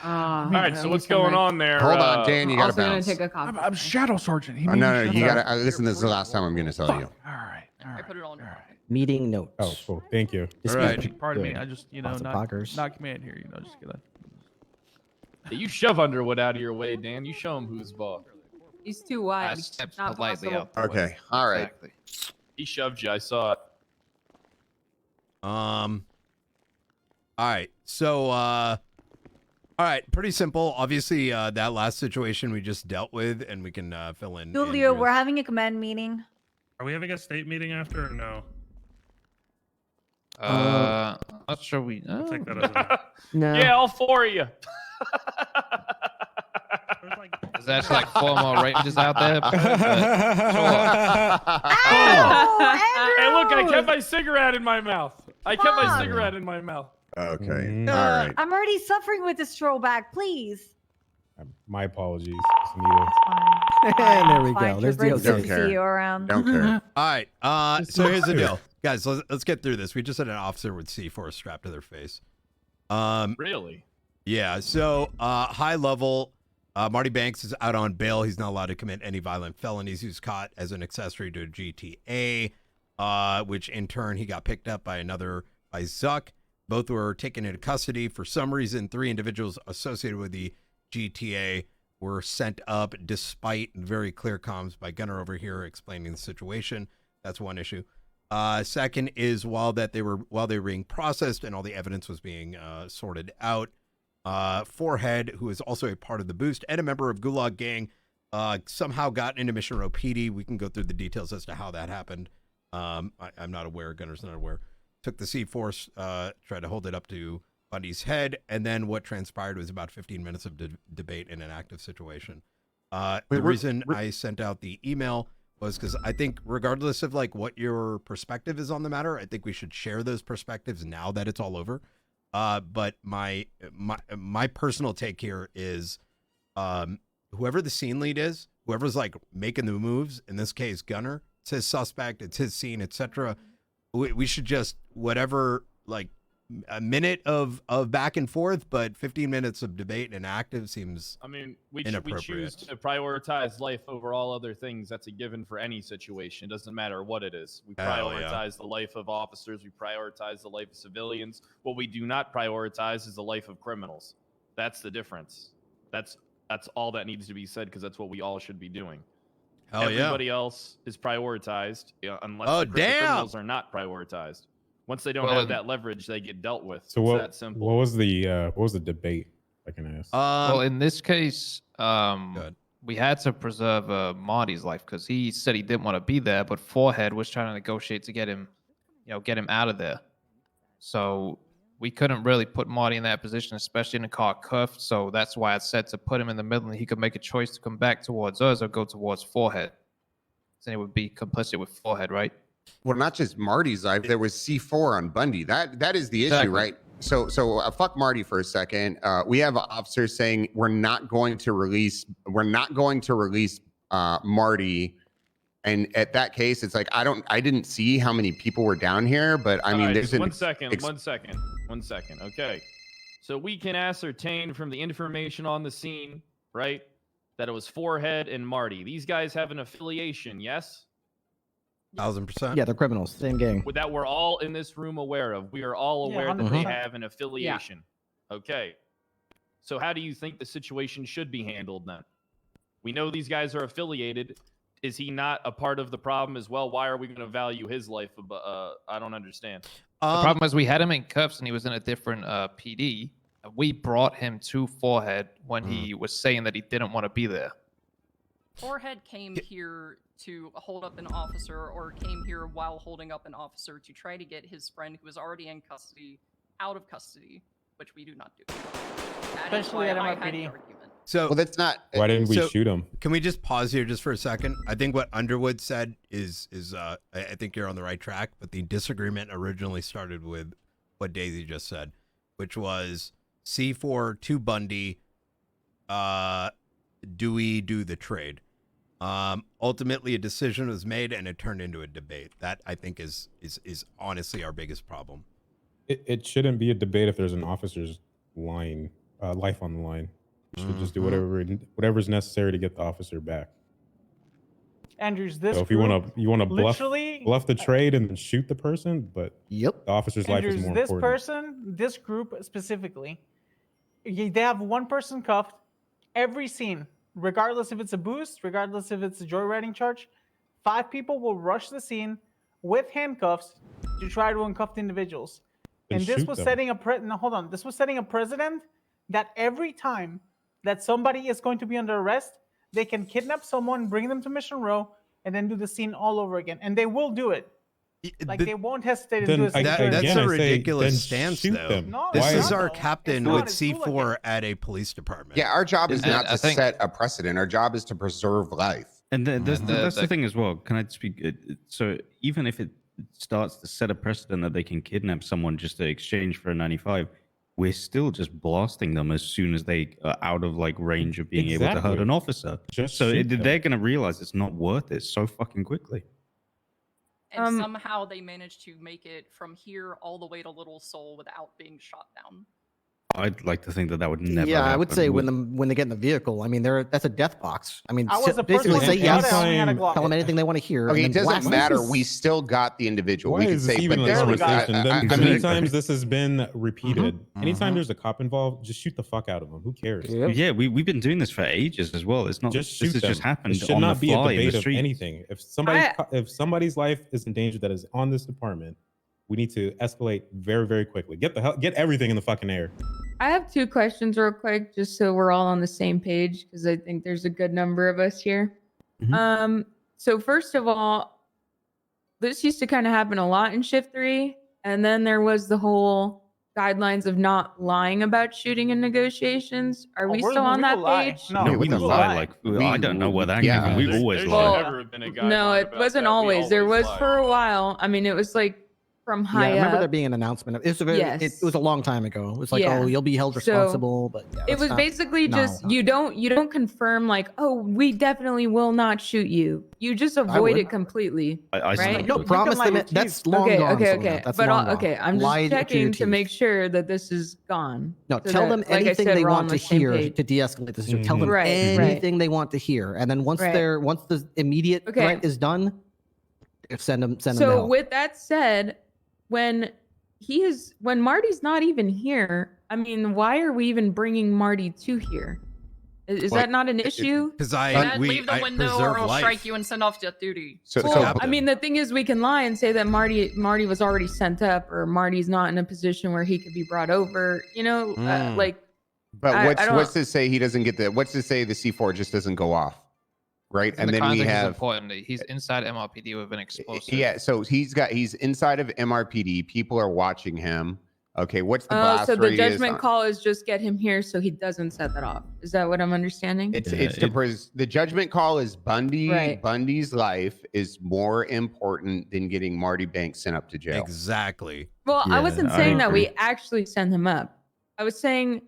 Speaker 1: All right, so what's going on there?
Speaker 4: Hold on, Dan, you gotta bounce.
Speaker 9: a copy.
Speaker 8: I'm Shadow Sergeant. He
Speaker 4: No, no, you gotta listen. This is the last time I'm gonna tell you.
Speaker 8: All right.
Speaker 7: I put it on.
Speaker 2: Meeting notes.
Speaker 10: Oh, cool. Thank you.
Speaker 2: This
Speaker 3: All
Speaker 2: is
Speaker 3: right.
Speaker 8: Pardon me.
Speaker 2: good.
Speaker 8: I just,
Speaker 2: Lots of poggers.
Speaker 8: not command here. Just gonna.
Speaker 1: You shove Underwood out of your way, Dan. You show him who's boss.
Speaker 9: He's too wide.
Speaker 8: stepped
Speaker 9: Not
Speaker 8: politely
Speaker 9: possible.
Speaker 8: out.
Speaker 4: Okay. All right.
Speaker 8: Exactly.
Speaker 1: He shoved you. I saw it.
Speaker 3: All right. So, all right. Pretty simple. Obviously, that last situation we just dealt with, and we can fill in.
Speaker 9: Julio,
Speaker 3: Andrews.
Speaker 9: we're having a command meeting.
Speaker 5: Are we having a state meeting after or no?
Speaker 8: Not sure we.
Speaker 5: I'll take that as a
Speaker 2: No.
Speaker 1: Yeah, all four of you.
Speaker 5: There's like
Speaker 8: Is that like 4 more rangers out there?
Speaker 1: Hey, look, I kept my cigarette in my mouth.
Speaker 4: Okay.
Speaker 10: Mhm.
Speaker 4: All right.
Speaker 9: I'm already suffering with this throwback. Please.
Speaker 10: My apologies. Anita.
Speaker 2: And there we
Speaker 9: Fine,
Speaker 2: go. There's
Speaker 9: Trooper,
Speaker 2: the
Speaker 9: it's good
Speaker 4: Don't
Speaker 9: to
Speaker 4: care.
Speaker 9: see you around.
Speaker 4: Don't care.
Speaker 3: All right. So here's the deal, guys. Let's get through this. We just had an officer with C4 strapped to their face.
Speaker 1: Really?
Speaker 3: Yeah. So high level. Marty Banks is out on bail. He's not allowed to commit any violent felonies. He was caught as an accessory to a GTA, which in turn he got picked up by Zuck. Both were taken into custody. For some reason, 3 individuals associated with the GTA were sent up despite very clear comms by Gunner over here explaining the situation. That's one issue. Second is while they were being processed and all the evidence was being sorted out, Forehead, who is also a part of the boost and a member of Gulag Gang, somehow got into Mission Row PD. We can go through the details as to how that happened. I'm not aware. Gunner's not aware. Took the C4, tried to hold it up to Bundy's head, and then what transpired was about 15 minutes of debate in an active situation. The reason I sent out the email was because I think regardless of like what your perspective is on the matter, I think we should share those perspectives now that it's all over. But my personal take here is whoever the scene lead is, whoever's like making the moves, in this case Gunner, it's his suspect, it's his scene, etc. We should just whatever, like a minute of back and forth, but 15 minutes of debate and active seems
Speaker 1: I mean, we
Speaker 3: inappropriate.
Speaker 1: choose to prioritize life over all other things. That's a given for any situation. It doesn't matter what it is. We
Speaker 3: Hell yeah.
Speaker 1: prioritize the life of officers. We prioritize the life of civilians. What we do not prioritize is the life of criminals. That's the difference. That's all that needs to be said because that's what we all should be doing.
Speaker 3: Hell yeah.
Speaker 1: Everybody else is prioritized unless
Speaker 3: Oh,
Speaker 1: the
Speaker 3: damn.
Speaker 1: criminals are not prioritized. Once they don't have that leverage, they get dealt with.
Speaker 10: So
Speaker 1: It's
Speaker 10: what?
Speaker 1: that simple.
Speaker 10: What was the debate? I can ask.
Speaker 8: Well, in this case,
Speaker 3: Good.
Speaker 8: we had to preserve Marty's life because he said he didn't want to be there, but Forehead was trying to negotiate to get him out of there. So we couldn't really put Marty in that position, especially in the car cuffed. So that's why I said to put him in the middle, and he could make a choice to come back towards us or go towards Forehead. Then it would be complicit with Forehead, right?
Speaker 4: Well, not just Marty's life. There was C4 on Bundy. That is the issue,
Speaker 8: Exactly.
Speaker 4: right? So fuck Marty for a second. We have officers saying we're not going to release Marty. And at that case, it's like I didn't see how many people were down here, but I mean,
Speaker 1: Alright,
Speaker 4: there's
Speaker 1: just
Speaker 4: an
Speaker 1: one second. Okay. So we can ascertain from the information on the scene, right, that it was Forehead and Marty. These guys have an affiliation, yes?
Speaker 3: 1000%.
Speaker 2: Yeah, they're criminals. Same gang.
Speaker 1: That we're all in this room aware of. We are all aware that they have an affiliation. Okay. So how do you think the situation should be handled then? We know these guys are affiliated. Is he not a part of the problem as well? Why are we going to value his life? I don't understand.
Speaker 8: The problem is we had him in cuffs and he was in a different PD. We brought him to Forehead when he was saying that he didn't want to be there.
Speaker 7: Forehead came here to hold up an officer or came here while holding up an officer to try to get his friend who was already in custody out of custody, which we do not do. That is why I had the argument.
Speaker 3: So
Speaker 4: well, that's not.
Speaker 10: Why didn't we shoot him?
Speaker 3: Can we just pause here just for a second? I think what Underwood said is I think you're on the right track, but the disagreement originally started with what Daisy just said, which was C4 to Bundy. Do we do the trade? Ultimately, a decision was made and it turned into a debate. That I think is honestly our biggest problem.
Speaker 10: It shouldn't be a debate if there's an officer's line life on the line. You should just do whatever's necessary to get the officer back.
Speaker 12: Andrews, this
Speaker 10: So if you want to bluff the trade and then shoot the person, but
Speaker 2: Yep.
Speaker 10: the officer's life is
Speaker 12: Andrews,
Speaker 10: more
Speaker 12: this
Speaker 10: important.
Speaker 12: person, this group specifically, they have one person cuffed every scene, regardless if it's a boost, regardless if it's a joyriding charge. 5 people will rush the scene with handcuffs to try to uncuff the individuals.
Speaker 10: Then
Speaker 12: And this
Speaker 10: shoot
Speaker 12: was
Speaker 10: them.
Speaker 12: setting a no, hold on. This was setting a precedent that every time that somebody is going to be under arrest, they can kidnap someone, bring them to Mission Row, and then do the scene all over again. And they will do it. Like, they won't hesitate to do it.
Speaker 3: That's a ridiculous stance, though.
Speaker 12: No,
Speaker 3: This
Speaker 12: it's
Speaker 3: is
Speaker 12: not,
Speaker 3: our
Speaker 12: though.
Speaker 3: captain
Speaker 12: It's not.
Speaker 3: with
Speaker 12: It's
Speaker 3: C4 at a police department.
Speaker 4: Yeah, our job is
Speaker 8: And
Speaker 4: not
Speaker 8: I
Speaker 4: to
Speaker 8: think-
Speaker 4: set a precedent. Our job is to preserve life.
Speaker 11: And that's
Speaker 8: the
Speaker 11: the thing as well. Can I speak? So even if it starts to set a precedent that they can kidnap someone just to exchange for a 95, we're still just blasting them as soon as they are out of like range of being able to hurt
Speaker 10: Exactly.
Speaker 11: an officer.
Speaker 10: Just
Speaker 11: So
Speaker 10: shoot them.
Speaker 11: they're going to realize it's not worth it so fucking quickly.
Speaker 7: And somehow they managed to make it from here all the way to Little Seoul without being shot down.
Speaker 11: I'd like to think that would never.
Speaker 2: Yeah, I would
Speaker 11: happen.
Speaker 2: say when they get in the vehicle, I mean, that's a death box. I mean,
Speaker 12: I was the
Speaker 2: basically
Speaker 12: first one
Speaker 2: say
Speaker 12: to shot
Speaker 2: yes,
Speaker 12: it, I only had a Glock.
Speaker 2: tell them anything they want to hear.
Speaker 4: Okay,
Speaker 2: and
Speaker 4: it
Speaker 2: then
Speaker 4: doesn't
Speaker 2: blast
Speaker 4: matter.
Speaker 2: them.
Speaker 4: We still got the individual.
Speaker 10: Why
Speaker 4: We could
Speaker 10: is this
Speaker 4: say,
Speaker 10: even
Speaker 4: but
Speaker 10: a
Speaker 4: this was.
Speaker 10: conversation?
Speaker 4: I
Speaker 10: As
Speaker 4: mean,
Speaker 10: many times this has been repeated.
Speaker 2: Mm-hmm.
Speaker 10: Anytime there's a cop involved, just shoot the fuck out of them. Who cares?
Speaker 2: Yep.
Speaker 11: Yeah, we've been doing this for ages as well. It's not
Speaker 10: Just shoot
Speaker 11: this has
Speaker 10: them.
Speaker 11: just happened
Speaker 10: It should
Speaker 11: on
Speaker 10: not
Speaker 11: the
Speaker 10: be a
Speaker 11: fly in
Speaker 10: debate
Speaker 11: the
Speaker 10: of
Speaker 11: street.
Speaker 10: anything. If somebody's life is in danger that is on this department, we need to escalate very, very quickly. Get everything in the fucking air.
Speaker 13: I have 2 questions real quick, just so we're all on the same page, because I think there's a good number of us here. So first of all, this used to kind of happen a lot in Shift 3, and then there was the whole guidelines of not lying about shooting in negotiations. Are we
Speaker 12: we're-
Speaker 13: still on
Speaker 12: we
Speaker 13: that
Speaker 12: will lie.
Speaker 13: page?
Speaker 12: No,
Speaker 11: No,
Speaker 12: we
Speaker 11: we
Speaker 12: will
Speaker 11: lie.
Speaker 12: lie.
Speaker 11: Like I don't know where that came from. We've always
Speaker 1: There's
Speaker 11: lied.
Speaker 1: never been a
Speaker 13: No,
Speaker 1: guideline
Speaker 13: it
Speaker 1: about
Speaker 13: wasn't
Speaker 1: that. We
Speaker 13: always. There was
Speaker 1: lie.
Speaker 13: for a while. I mean, it was like from
Speaker 2: Yeah,
Speaker 13: high
Speaker 2: I remember
Speaker 13: up.
Speaker 2: there being an announcement. It was a long time ago. It was like,
Speaker 13: Yeah.
Speaker 2: oh, you'll be held
Speaker 13: So,
Speaker 2: responsible. But yeah,
Speaker 13: It
Speaker 2: that's
Speaker 13: was
Speaker 2: not-
Speaker 13: basically
Speaker 2: no.
Speaker 13: just you don't confirm like, oh, we definitely will not shoot you. You just avoid
Speaker 2: would.
Speaker 13: it completely.
Speaker 11: I
Speaker 13: right?
Speaker 11: still
Speaker 2: You don't
Speaker 11: would.
Speaker 2: promise
Speaker 12: lie
Speaker 2: them
Speaker 12: with
Speaker 2: it. That's
Speaker 12: teeth.
Speaker 2: long
Speaker 13: Okay,
Speaker 2: gone.
Speaker 13: okay,
Speaker 2: Selena.
Speaker 13: okay.
Speaker 2: That's
Speaker 13: But
Speaker 2: long gone.
Speaker 13: okay, I'm
Speaker 2: Lie
Speaker 13: just
Speaker 2: to your
Speaker 13: checking to
Speaker 2: teeth.
Speaker 13: make sure that this is gone.
Speaker 2: No,
Speaker 13: so
Speaker 2: tell
Speaker 13: that,
Speaker 2: them
Speaker 13: like I
Speaker 2: anything
Speaker 13: said,
Speaker 2: they
Speaker 13: we're on
Speaker 2: want to
Speaker 13: the same
Speaker 2: hear
Speaker 13: page.
Speaker 2: to de-escalate the situation. Tell them
Speaker 13: Right,
Speaker 2: anything they want to hear, and then once
Speaker 13: Right.
Speaker 2: once the immediate
Speaker 13: Okay.
Speaker 2: threat is done, send them. to
Speaker 13: So
Speaker 2: hell.
Speaker 13: with that said, when Marty's not even here, I mean, why are we even bringing Marty to here? Is
Speaker 4: Well,
Speaker 13: that not an issue?
Speaker 3: Because
Speaker 7: Dad, leave the window or
Speaker 3: preserve
Speaker 7: I'll
Speaker 3: life.
Speaker 7: strike you and send off to duty.
Speaker 13: Well, I mean, the thing is, we can lie and say that Marty was already sent up, or Marty's not in a position where he could be brought over. You know, like.
Speaker 4: But
Speaker 13: I don't-
Speaker 4: what's to say he doesn't get the? What's to say the C4 just doesn't go off, right?
Speaker 8: And
Speaker 4: And
Speaker 8: the
Speaker 4: then we
Speaker 8: context is
Speaker 4: have
Speaker 8: important. He's inside MRPD with an explosive.
Speaker 4: yeah. So he's inside of MRPD. People are watching him. Okay, what's the
Speaker 13: Oh,
Speaker 4: blast
Speaker 13: so the
Speaker 4: radius
Speaker 13: judgment
Speaker 4: on-
Speaker 13: call is just get him here so he doesn't set that off. Is that what I'm understanding?
Speaker 4: It's the judgment call is Bundy.
Speaker 13: Right.
Speaker 4: Bundy's life is more important than getting Marty Banks sent up to jail.
Speaker 3: Exactly.
Speaker 13: Well, I
Speaker 11: Yeah,
Speaker 13: wasn't
Speaker 11: I
Speaker 13: saying that we
Speaker 11: agree.
Speaker 13: actually send him up. I was saying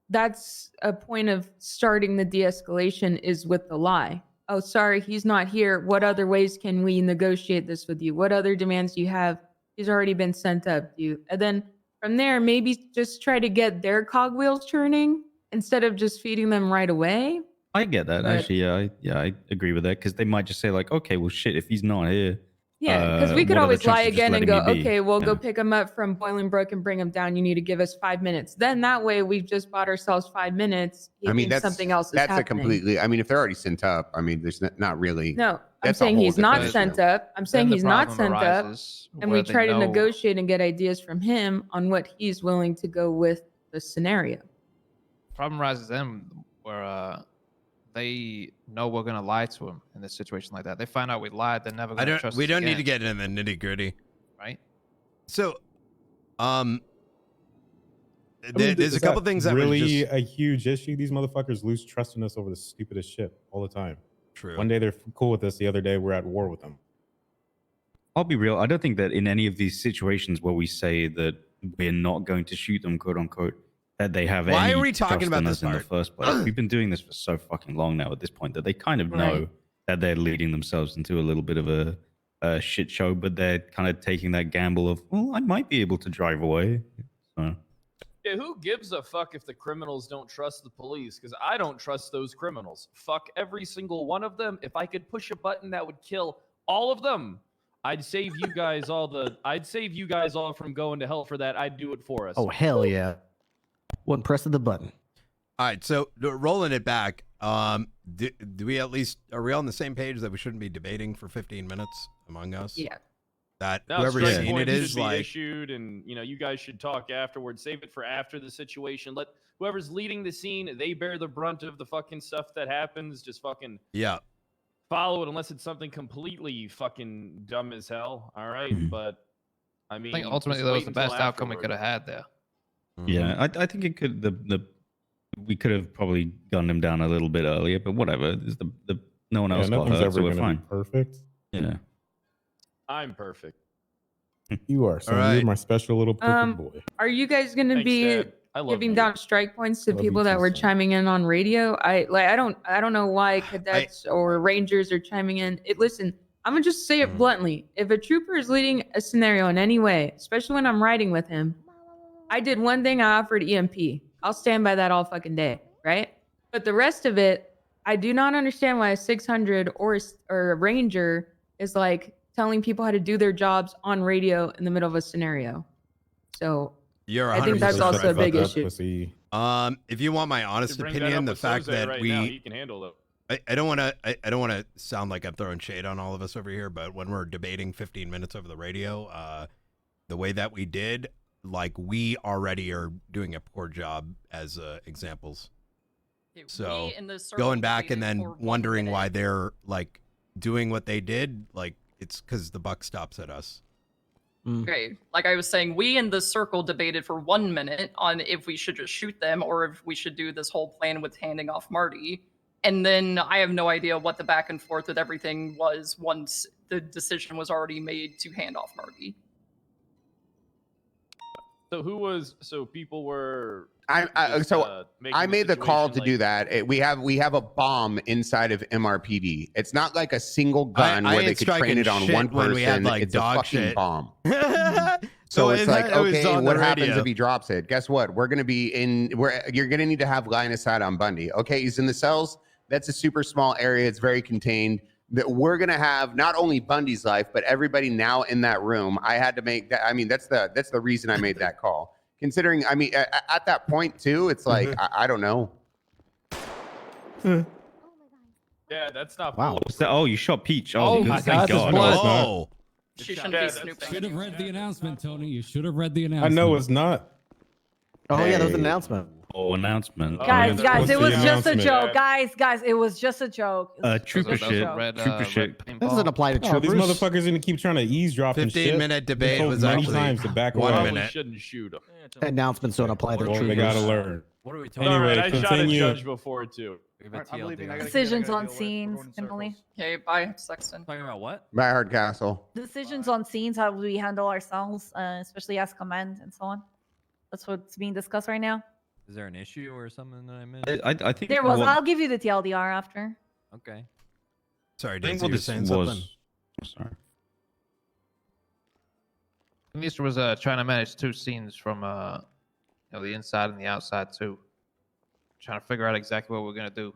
Speaker 13: that's a point of starting the de-escalation is with the lie. Oh, sorry, he's not here. What other ways can we negotiate this with you? What other demands do you have? He's already been sent up. And then from there, maybe just try to get their cogwheels turning instead of just feeding them right away.
Speaker 11: I get that.
Speaker 13: But-
Speaker 11: Actually, I agree with that because they might just say like, okay, well, shit, if he's not here,
Speaker 13: Yeah, because we could
Speaker 11: what are the
Speaker 13: always lie
Speaker 11: chances of just
Speaker 13: again and
Speaker 11: letting
Speaker 13: go,
Speaker 11: me be?
Speaker 13: okay, we'll go
Speaker 11: Yeah.
Speaker 13: pick him up from Bolingbrook and bring him down. You need to give us 5 minutes. Then that way we've just bought ourselves 5 minutes. He
Speaker 4: I mean,
Speaker 13: thinks
Speaker 4: that's
Speaker 13: something else is
Speaker 4: that's
Speaker 13: happening.
Speaker 4: a completely. I mean, if they're already sent up, I mean, there's not really.
Speaker 13: No, I'm
Speaker 4: that's a
Speaker 13: saying
Speaker 4: whole
Speaker 13: he's not
Speaker 4: different
Speaker 13: sent
Speaker 4: issue.
Speaker 13: up. I'm saying
Speaker 8: Then the
Speaker 13: he's not
Speaker 8: problem
Speaker 13: sent up.
Speaker 8: arises
Speaker 13: And
Speaker 8: where
Speaker 13: we
Speaker 8: they
Speaker 13: try to
Speaker 8: know-
Speaker 13: negotiate and get ideas from him on what he's willing to go with the scenario.
Speaker 8: Problem arises then where they know we're gonna lie to him in this situation like that. They find out we lied, they're never gonna trust
Speaker 3: We
Speaker 8: us
Speaker 3: don't need
Speaker 8: again,
Speaker 3: to get in the nitty gritty.
Speaker 8: right.
Speaker 3: So,
Speaker 10: I mean,
Speaker 3: there's
Speaker 10: is
Speaker 3: a couple
Speaker 10: that
Speaker 3: things I
Speaker 10: really
Speaker 3: would just
Speaker 10: a huge issue. These motherfuckers lose trust in us over the stupidest shit all the time.
Speaker 3: true.
Speaker 10: One day they're cool with us, the other day we're at war with them.
Speaker 11: I'll be real. I don't think that in any of these situations where we say that we're not going to shoot them, quote unquote, that they have
Speaker 3: Why
Speaker 11: any
Speaker 3: are we talking
Speaker 11: trust
Speaker 3: about
Speaker 11: in
Speaker 3: this
Speaker 11: us in the
Speaker 3: part?
Speaker 11: first place. We've been doing this for so fucking long now at this point that they kind of know
Speaker 13: Right.
Speaker 11: that they're leading themselves into a little bit of a shit show, but they're kind of taking that gamble of, well, I might be able to drive away. So
Speaker 1: Yeah, who gives a fuck if the criminals don't trust the police? Because I don't trust those criminals. Fuck every single one of them. If I could push a button that would kill all of them, I'd save you guys all from going to hell for that. I'd do it for us.
Speaker 2: Oh hell yeah! One press of the button.
Speaker 3: All right, so rolling it back, do we at least, are we on the same page that we shouldn't be debating for 15 minutes among us?
Speaker 13: Yeah.
Speaker 3: That
Speaker 1: No,
Speaker 3: whoever's
Speaker 1: strike
Speaker 3: seen it
Speaker 1: points
Speaker 3: is
Speaker 1: should be
Speaker 3: like,
Speaker 1: issued, and you guys should talk afterwards. Save it for after the situation. Let whoever's leading the scene, they bear the brunt of the fucking stuff that happens. Just fucking follow it, unless it's something completely fucking dumb as hell. All right, but I mean,
Speaker 8: I think ultimately that was the best outcome we could have had there.
Speaker 11: Yeah, I think it could. We could have probably gunned him down a little bit earlier, but whatever. No one else got
Speaker 10: nothing's
Speaker 11: hurt,
Speaker 10: ever
Speaker 11: so we're
Speaker 10: gonna
Speaker 11: fine.
Speaker 10: be perfect.
Speaker 11: Yeah.
Speaker 1: I'm perfect.
Speaker 10: You are. So
Speaker 3: All right.
Speaker 10: you're my special little perfect boy.
Speaker 13: Are you guys going to
Speaker 1: Thanks,
Speaker 13: be
Speaker 1: Dad. I love
Speaker 13: giving
Speaker 1: you.
Speaker 13: down strike points to
Speaker 10: Love you
Speaker 13: people
Speaker 10: too,
Speaker 13: that were
Speaker 10: son.
Speaker 13: chiming in on radio? I don't know why cadets or rangers are chiming in. Listen, I'm gonna just say it bluntly. If a trooper is leading a scenario in any way, especially when I'm riding with him, I did one thing. I offered EMP. I'll stand by that all fucking day, right? But the rest of it, I do not understand why a 600 or a ranger is like telling people how to do their jobs on radio in the middle of a scenario. So
Speaker 3: you're
Speaker 13: I think that's
Speaker 3: 100%
Speaker 13: also a
Speaker 3: right
Speaker 13: big
Speaker 3: about
Speaker 13: issue.
Speaker 3: If you want my honest
Speaker 1: Bring that
Speaker 3: opinion,
Speaker 1: up
Speaker 3: the
Speaker 1: with
Speaker 3: fact
Speaker 1: Jose
Speaker 3: that
Speaker 1: right
Speaker 3: we
Speaker 1: now, he can handle it.
Speaker 3: I don't want to sound like I'm throwing shade on all of us over here, but when we're debating 15 minutes over the radio, the way that we did, like, we already are doing a poor job as examples. So
Speaker 7: in the circle
Speaker 3: going back and
Speaker 7: debated
Speaker 3: then
Speaker 7: for 1
Speaker 3: wondering why
Speaker 7: minute.
Speaker 3: they're like doing what they did, like, it's because the buck stops at us.
Speaker 7: Okay, like I was saying, we in the circle debated for 1 minute on if we should just shoot them or if we should do this whole plan with handing off Marty. And then I have no idea what the back and forth with everything was once the decision was already made to hand off Marty.
Speaker 1: So people were.
Speaker 4: I
Speaker 1: making
Speaker 4: made the call to
Speaker 1: situation,
Speaker 4: do that. We have a bomb inside of MRPD. It's not like a single gun where they could train it on one person.
Speaker 3: We had, like,
Speaker 4: it's a
Speaker 3: dog
Speaker 4: fucking
Speaker 3: shit.
Speaker 4: bomb.
Speaker 3: So
Speaker 4: it's like,
Speaker 3: it was
Speaker 4: okay,
Speaker 3: on the
Speaker 4: what happens
Speaker 3: radio.
Speaker 4: if he drops it? Guess what? We're gonna be you're gonna need to have line of sight on Bundy. Okay, he's in the cells. That's a super small area. It's very contained. That we're gonna have not only Bundy's life, but everybody now in that room. I had to make that. I mean, that's the reason I made that call. Considering, I mean, at that point too, it's like I don't know.
Speaker 1: Yeah, that's not.
Speaker 11: Wow. What's that? Oh, you shot Peach.
Speaker 1: Oh
Speaker 11: good,
Speaker 1: my
Speaker 11: thank
Speaker 1: God,
Speaker 11: God.
Speaker 3: Oh.
Speaker 7: She shouldn't be snooping.
Speaker 14: Should have read the announcement, Tony. You should have read the announcement.
Speaker 10: I know it's not.
Speaker 2: Oh yeah, there was an announcement.
Speaker 11: Oh, announcement.
Speaker 9: Guys,
Speaker 10: What's
Speaker 9: it
Speaker 10: the
Speaker 9: was just a
Speaker 10: announcement?
Speaker 9: joke. Guys, it was just a joke.
Speaker 11: Trooper shit. Trooper shit.
Speaker 2: That doesn't apply to
Speaker 10: Oh, these
Speaker 2: troopers.
Speaker 10: motherfuckers gonna keep trying to eavesdrop and shit.
Speaker 3: 15-minute debate
Speaker 10: Told
Speaker 3: was
Speaker 10: many
Speaker 3: actually
Speaker 10: times to back
Speaker 3: 1
Speaker 10: away.
Speaker 3: minute.
Speaker 1: Shouldn't shoot him.
Speaker 2: Announcements don't apply to
Speaker 10: Well,
Speaker 2: troopers.
Speaker 10: they gotta learn.
Speaker 14: What are we talking
Speaker 10: Anyway,
Speaker 1: All right, I shot a
Speaker 10: continue.
Speaker 1: judge before too.
Speaker 9: Decisions on scenes, Emily.
Speaker 7: Okay, bye, Sexton.
Speaker 14: Talking about what?
Speaker 4: By Hard Castle.
Speaker 9: Decisions on scenes, how we handle ourselves, especially as command and so on. That's what's being discussed right now.
Speaker 14: Is there an issue or something that I missed?
Speaker 11: I think
Speaker 9: There was.
Speaker 11: what-
Speaker 9: I'll give you the TLDR after.
Speaker 14: Okay.
Speaker 3: Sorry,
Speaker 11: I think
Speaker 3: Daisy,
Speaker 11: what
Speaker 3: you were
Speaker 11: this
Speaker 3: saying
Speaker 11: was.
Speaker 3: something?
Speaker 11: Sorry.
Speaker 8: Minister was trying to manage 2 scenes from the inside and the outside too. Trying to figure out exactly what we're gonna do.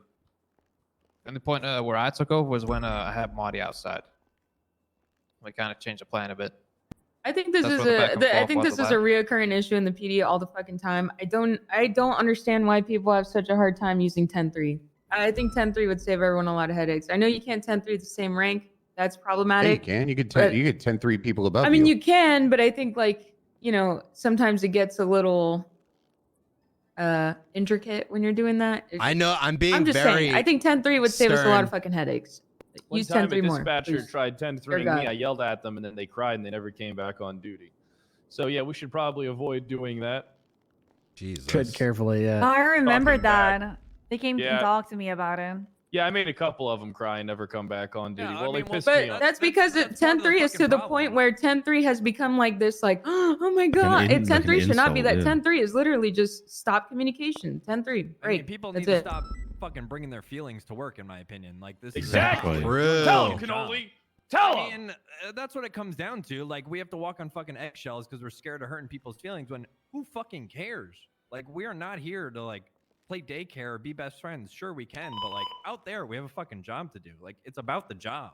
Speaker 8: And the point where I took over was when I had Marty outside. We kind of changed the plan a bit.
Speaker 13: I think this
Speaker 8: That's
Speaker 13: is
Speaker 8: where the back and
Speaker 13: I
Speaker 8: forth
Speaker 13: think
Speaker 8: was
Speaker 13: this is a
Speaker 8: about.
Speaker 13: reoccurring issue in the PD all the fucking time. I don't understand why people have such a hard time using 10-3. I think 10-3 would save everyone a lot of headaches. I know you can't 10-3 the same rank. That's
Speaker 4: Yeah, you
Speaker 13: problematic.
Speaker 4: can. You could
Speaker 13: but-
Speaker 4: you could 10-3 people above
Speaker 13: I mean,
Speaker 4: you.
Speaker 13: you can, but I think sometimes it gets a little intricate when you're doing that.
Speaker 3: I know. I'm being
Speaker 13: I'm just
Speaker 3: very.
Speaker 13: saying. I think 10-3 would save us a lot
Speaker 3: stern.
Speaker 13: of fucking headaches.
Speaker 1: One
Speaker 13: Use
Speaker 1: time
Speaker 13: 10-3
Speaker 1: a
Speaker 13: more.
Speaker 1: dispatcher
Speaker 13: please.
Speaker 1: tried 10-3
Speaker 13: Dear
Speaker 1: me.
Speaker 13: God.
Speaker 1: I yelled at them, and then they cried, and they never came back on duty. So yeah, we should probably avoid doing that.
Speaker 3: Jesus.
Speaker 2: Tread carefully. Yeah.
Speaker 9: I remember
Speaker 1: Fucking bad.
Speaker 9: that. They came
Speaker 1: Yeah.
Speaker 9: and talked to me about it.
Speaker 1: Yeah, I made a couple of them cry and never come back on duty.
Speaker 14: Yeah, I
Speaker 1: well,
Speaker 14: mean,
Speaker 1: they
Speaker 14: well,
Speaker 1: pissed me
Speaker 13: But
Speaker 1: off.
Speaker 13: that's because
Speaker 14: that's part of the
Speaker 13: 10-3 is to
Speaker 14: fucking
Speaker 13: the
Speaker 14: problem.
Speaker 13: point where 10-3 has become like this, like, oh my god,
Speaker 11: like an
Speaker 13: 10-3 should not be that.
Speaker 11: insult, yeah.
Speaker 13: 10-3 is literally just stop communication. 10-3,
Speaker 14: I mean,
Speaker 13: great.
Speaker 14: people
Speaker 13: That's
Speaker 14: need to
Speaker 13: it.
Speaker 14: stop fucking bringing their feelings to work, in my opinion. Like this.
Speaker 1: Exactly.
Speaker 14: Is
Speaker 3: True.
Speaker 1: Tell him, Cannoli. Tell
Speaker 14: I
Speaker 1: him.
Speaker 14: mean, that's what it comes down to. Like, we have to walk on fucking eggshells because we're scared of hurting people's feelings when who fucking cares? Like, we are not here to like play daycare or be best friends. Sure, we can, but like out there, we have a fucking job to do. Like, it's about the job,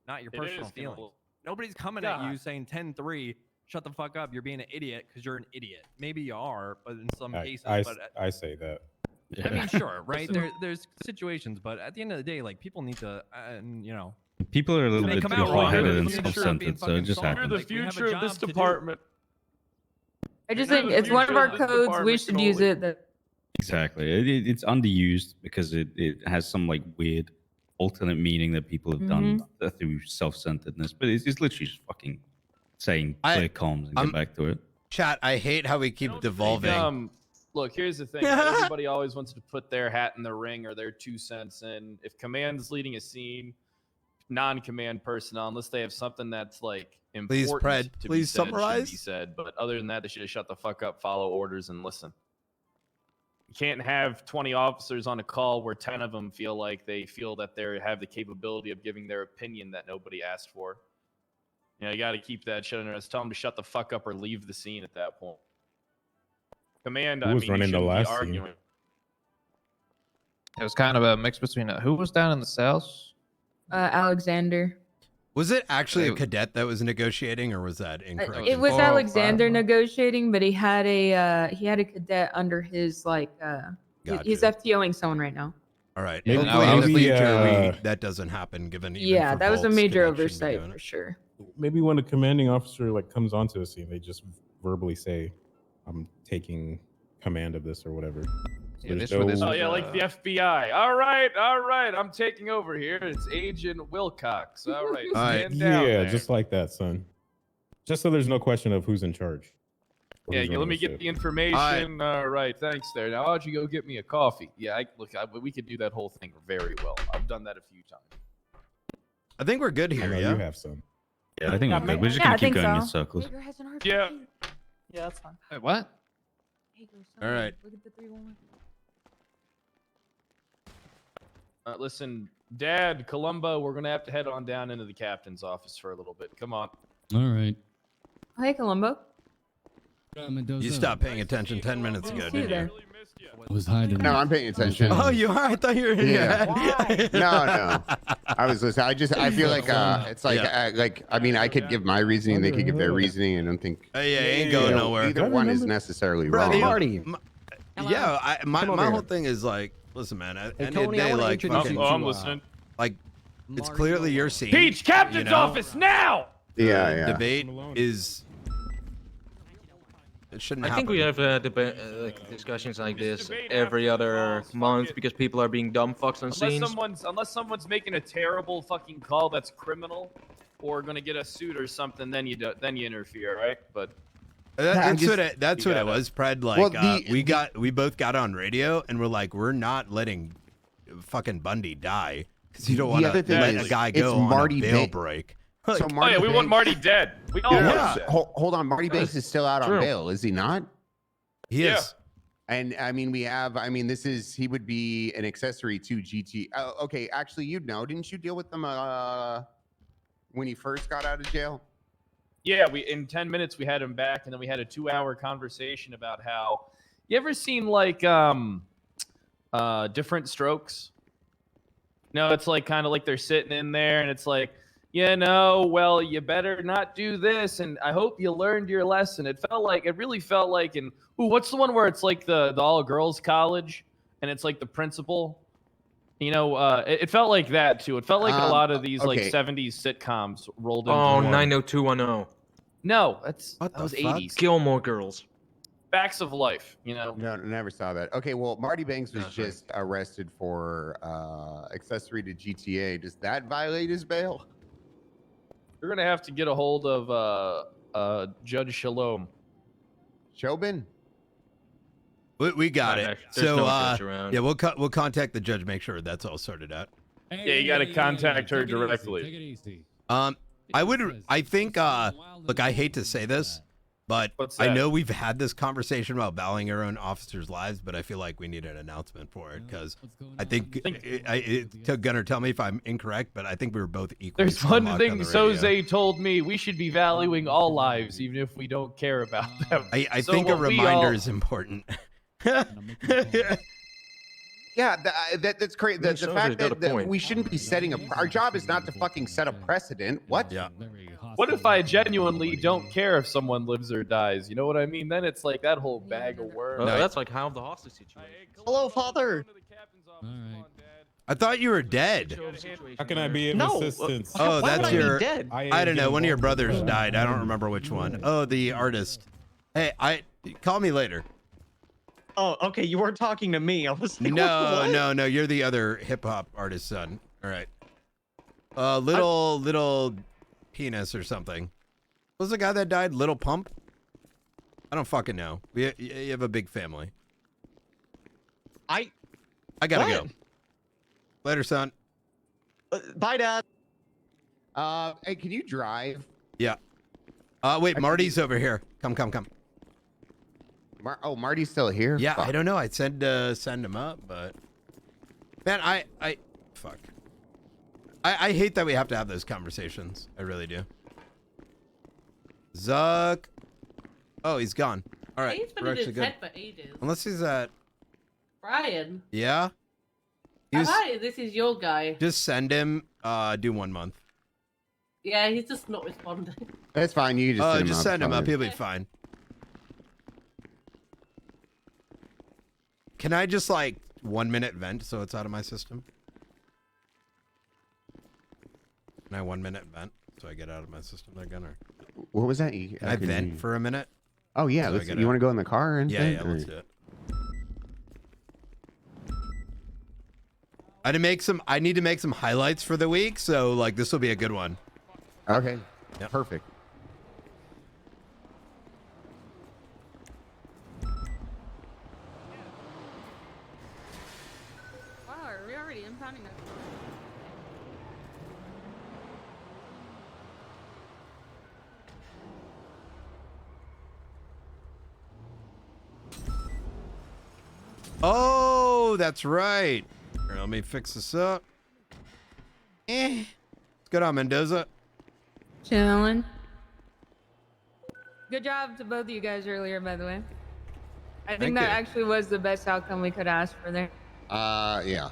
Speaker 14: not your
Speaker 1: It
Speaker 14: personal
Speaker 1: is,
Speaker 14: feelings. Nobody's coming at you saying 10-3, shut the fuck up, you're being an idiot because you're an idiot. Maybe you are, but in some cases,
Speaker 10: I say that.
Speaker 14: I mean, sure, right? There's situations, but at the end of the day, like, people need to, you know.
Speaker 11: People are a little
Speaker 14: They
Speaker 11: bit
Speaker 14: come
Speaker 11: too
Speaker 14: out wrong,
Speaker 11: hard-headed
Speaker 14: they're
Speaker 11: and
Speaker 14: the future of
Speaker 11: self-centered,
Speaker 14: being
Speaker 11: so it
Speaker 14: fucking
Speaker 11: just
Speaker 14: solved.
Speaker 11: happens.
Speaker 1: You're the
Speaker 14: Like, we have a
Speaker 1: future of this
Speaker 14: job to do.
Speaker 1: department.
Speaker 13: I just
Speaker 1: You're
Speaker 13: think
Speaker 1: the
Speaker 13: it's one of
Speaker 1: future
Speaker 13: our
Speaker 1: of this
Speaker 13: codes. We
Speaker 1: department,
Speaker 13: should use
Speaker 1: Koil.
Speaker 13: it. That
Speaker 11: Exactly. It's underused because it has some like weird alternate meaning that people have done through self-centeredness, but it's literally just fucking saying clear comms and get back to it.
Speaker 3: Chat, I hate how we keep devolving.
Speaker 1: Look, here's the thing. Everybody always wants to put their hat in the ring or their 2 cents in. If command's leading a scene, non-command personnel, unless they have something that's like important
Speaker 3: Pred,
Speaker 1: to
Speaker 3: please
Speaker 1: be said,
Speaker 3: summarize.
Speaker 1: should be said. But other than that, they should have shut the fuck up, follow orders, and listen. You can't have 20 officers on a call where 10 of them feel like they feel that they have the capability of giving their opinion that nobody asked for. You know, you got to keep that shit under us. Tell them to shut the fuck up or leave the scene at that point. Command,
Speaker 10: Who
Speaker 1: I
Speaker 10: was
Speaker 1: mean, you
Speaker 10: running the
Speaker 1: shouldn't be
Speaker 10: last scene?
Speaker 1: arguing.
Speaker 8: It was kind of a mix between who was down in the cells.
Speaker 13: Alexander.
Speaker 3: Was it actually a cadet that was negotiating, or was that incorrect?
Speaker 13: It was Alexander negotiating, but he had a cadet under his like he's FTOing someone right now.
Speaker 3: All right.
Speaker 10: Maybe-
Speaker 3: Hopefully in the
Speaker 10: maybe,
Speaker 3: future, that doesn't happen. Given even
Speaker 13: Yeah,
Speaker 3: for
Speaker 13: that was a
Speaker 3: Volt's
Speaker 13: major
Speaker 3: connection to
Speaker 13: oversight
Speaker 3: doing
Speaker 13: for
Speaker 3: it.
Speaker 13: sure.
Speaker 10: Maybe when a commanding officer like comes onto a scene, they just verbally say, "I'm taking command of this" or whatever. So there's
Speaker 1: Oh yeah, like the FBI. All right, I'm taking over here. It's Agent Wilcox. All right, stand down
Speaker 10: yeah,
Speaker 1: there.
Speaker 10: just like that, son. Just so there's no question of who's in charge. or
Speaker 1: Yeah,
Speaker 10: who's
Speaker 1: let
Speaker 10: running
Speaker 1: me
Speaker 10: the
Speaker 1: get
Speaker 10: ship.
Speaker 1: the information. All right, thanks there. Now, why don't you go get me a coffee? Yeah, we could do that whole thing very well. I've done that a few times.
Speaker 3: I think we're good
Speaker 10: I
Speaker 3: here.
Speaker 10: know
Speaker 3: Yeah.
Speaker 10: you have some.
Speaker 11: Yeah, I think we're good. We're just
Speaker 9: Yeah,
Speaker 11: gonna
Speaker 9: I
Speaker 11: keep
Speaker 9: think
Speaker 11: going in
Speaker 9: so.
Speaker 11: circles.
Speaker 1: Yeah.
Speaker 12: Yeah, that's fine.
Speaker 8: Wait, what?
Speaker 3: All right.
Speaker 13: Look at the 311.
Speaker 1: Listen, Dad, Columbo, we're gonna have to head on down into the captain's office for a little bit. Come on.
Speaker 15: All right.
Speaker 13: Oh, hey, Columbo.
Speaker 3: You stopped paying attention 10 minutes ago,
Speaker 13: See you
Speaker 3: didn't
Speaker 13: there.
Speaker 3: you?
Speaker 15: I was hiding.
Speaker 4: No, I'm paying attention.
Speaker 3: Oh, you are? I thought you were in your head.
Speaker 4: No. I was listening. I feel like it's like I mean, I could give my reasoning, they could give their reasoning. I don't think.
Speaker 3: Yeah, ain't going nowhere.
Speaker 4: Either one is necessarily
Speaker 3: Bro,
Speaker 4: wrong.
Speaker 2: Marty.
Speaker 3: Yeah, my
Speaker 2: Come over
Speaker 3: whole
Speaker 2: here.
Speaker 3: thing is like, listen, man. At the end of
Speaker 2: Tony,
Speaker 3: the
Speaker 2: I
Speaker 3: day,
Speaker 2: wanna
Speaker 3: like,
Speaker 2: introduce
Speaker 3: fucking-
Speaker 2: you
Speaker 1: I'm
Speaker 2: to,
Speaker 1: listening.
Speaker 3: like, it's clearly your scene.
Speaker 1: Peach, captain's
Speaker 3: you know?
Speaker 1: office now.
Speaker 4: Yeah.
Speaker 3: Debate is. It shouldn't
Speaker 16: I
Speaker 3: happen.
Speaker 16: think we have like discussions like this every other month because people are being dumb fucks on scenes.
Speaker 1: Unless someone's making a terrible fucking call that's criminal, or gonna get a suit or something, then you interfere, right? But
Speaker 3: That's
Speaker 1: You
Speaker 3: what it
Speaker 1: gotta-
Speaker 3: was, Pred. Like,
Speaker 4: Well,
Speaker 3: we both got on radio and we're like, we're not letting fucking Bundy die because you don't
Speaker 4: The
Speaker 3: want to
Speaker 4: other thing
Speaker 3: let
Speaker 4: is,
Speaker 3: a guy
Speaker 4: it's
Speaker 3: go on
Speaker 4: Marty
Speaker 3: a bail
Speaker 4: Banks.
Speaker 3: break.
Speaker 4: So
Speaker 3: Like,
Speaker 1: oh
Speaker 4: Marty
Speaker 1: yeah, we want
Speaker 4: Banks-
Speaker 1: Marty dead. We all want him dead.
Speaker 4: Hold on, Marty Banks is still out on
Speaker 3: True.
Speaker 4: bail, is he not?
Speaker 3: he
Speaker 1: Yeah.
Speaker 3: is.
Speaker 4: And I mean, he would be an accessory to GT. Oh, okay, actually, you'd know. Didn't you deal with them when he first got out of jail?
Speaker 1: Yeah, in 10 minutes we had him back, and then we had a 2-hour conversation about how. You ever seen like Different Strokes? No, it's like kind of like they're sitting in there, and it's like, well, you better not do this, and I hope you learned your lesson. It really felt like in what's the one where it's like the all girls college, and it's like the principal. It felt like that too. It felt like a lot of these like
Speaker 4: okay.
Speaker 1: 70s sitcoms rolled into
Speaker 16: Oh,
Speaker 1: one.
Speaker 16: 90210.
Speaker 1: No, that
Speaker 3: What the
Speaker 1: was
Speaker 3: fuck?
Speaker 1: 80s.
Speaker 16: Gilmore Girls.
Speaker 1: Facts of life,
Speaker 4: No, never saw that. Okay, well, Marty Banks was just arrested for accessory to GTA. Does that violate his bail?
Speaker 1: You're gonna have to get a hold of Judge Shalom.
Speaker 4: Chauvin?
Speaker 3: We got it.
Speaker 16: There's
Speaker 3: So
Speaker 16: no judge around.
Speaker 3: yeah, we'll contact the judge, make sure that's all sorted out.
Speaker 1: Yeah, you gotta contact her directly.
Speaker 15: Take it easy.
Speaker 3: I think look, I hate to say this, but
Speaker 1: What's
Speaker 3: I
Speaker 1: that?
Speaker 3: know we've had this conversation about valuing our own officers' lives, but I feel like we need an announcement for it because I think Gunnar, tell me if I'm incorrect, but I think we were both equal.
Speaker 1: There's one thing Soze told me: we should be valuing all lives, even if we don't care about them.
Speaker 3: I
Speaker 1: So
Speaker 3: think a
Speaker 1: what we
Speaker 3: reminder
Speaker 1: all-
Speaker 3: is important.
Speaker 4: Yeah, that's great. The
Speaker 16: shows
Speaker 4: fact
Speaker 16: he's got a
Speaker 4: that
Speaker 16: point.
Speaker 4: we shouldn't be setting our job is not to fucking set a precedent. What?
Speaker 3: Yeah.
Speaker 1: What if I genuinely don't care if someone lives or dies? You know what I mean? Then it's like that whole bag of worms.
Speaker 16: That's like how the hostage situation.
Speaker 2: Hello, father.
Speaker 3: I thought you were dead.
Speaker 10: How can I be of
Speaker 2: No.
Speaker 10: assistance?
Speaker 3: Oh,
Speaker 2: Why would
Speaker 3: that's
Speaker 2: I be
Speaker 3: your.
Speaker 2: dead?
Speaker 3: I don't know. One of your brothers died. I don't remember which one. Oh, the artist. Hey, call me later.
Speaker 2: Oh, okay. You weren't talking to me. I was like,
Speaker 3: No, no. You're the other hip hop artist son. All right. Little penis or something. What was the guy that died? Little Pump? I don't fucking know. You have a big family. I gotta go. Later, son.
Speaker 2: Bye, Dad.
Speaker 4: Hey, can you drive?
Speaker 3: Yeah. Wait, Marty's over here. Come.
Speaker 4: Marty's still here?
Speaker 3: Yeah,
Speaker 4: Fuck.
Speaker 3: I don't know. I'd send him up, but man, fuck. I hate that we have to have those conversations. I really do. Zuck. Oh, he's gone. All right,
Speaker 15: He's been
Speaker 3: we're
Speaker 15: in
Speaker 3: actually
Speaker 15: his
Speaker 3: good.
Speaker 15: head for ages.
Speaker 3: Unless he's at.
Speaker 15: Brian.
Speaker 3: Yeah. He was,
Speaker 15: Hi, this is your guy.
Speaker 3: just send him. Do 1 month.
Speaker 15: Yeah, he's just not responding.
Speaker 4: That's fine. You just
Speaker 3: Just send him up. He'll be fine. Can I just like 1 minute vent so it's out of my system? Can I 1 minute vent so I get out of my system? There, Gunner.
Speaker 4: What was that?
Speaker 3: Can I vent for a minute?
Speaker 4: Oh yeah.
Speaker 3: So I
Speaker 4: You want to go in the car and?
Speaker 3: Yeah, let's do it. I need to make some highlights for the week, so like this will be a good one.
Speaker 4: Okay. Yeah. Perfect.
Speaker 13: Wow, are we already impounding that?
Speaker 3: Oh, that's right. Here, let me fix this up. What's good on Mendoza?
Speaker 13: Chillin'. Good job to both of you guys earlier, by the way. I think
Speaker 4: Thank
Speaker 13: that
Speaker 4: you.
Speaker 13: actually was the best outcome we could ask for there.
Speaker 4: Yeah.